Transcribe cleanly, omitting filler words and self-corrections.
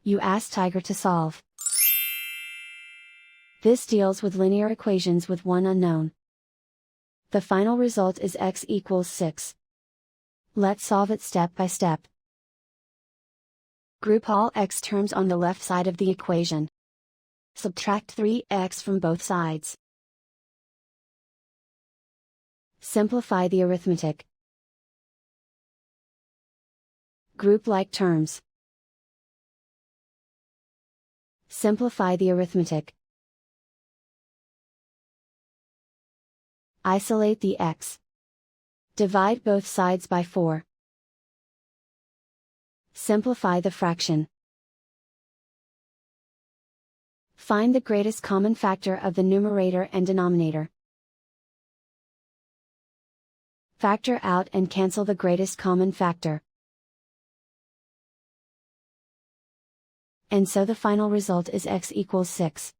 You ask Tiger to solve. This deals with linear equations with one unknown. The final result is x equals 6. Let's solve it step by step. Group all x terms on the left side of the equation. Subtract 3x from both sides. Simplify the arithmetic. Group like terms. Simplify the arithmetic. Isolate the x. Divide both sides by 4. Simplify the fraction. Find the greatest common factor of the numerator and denominator. Factor out and cancel the greatest common factor. And so the final result is x equals 6.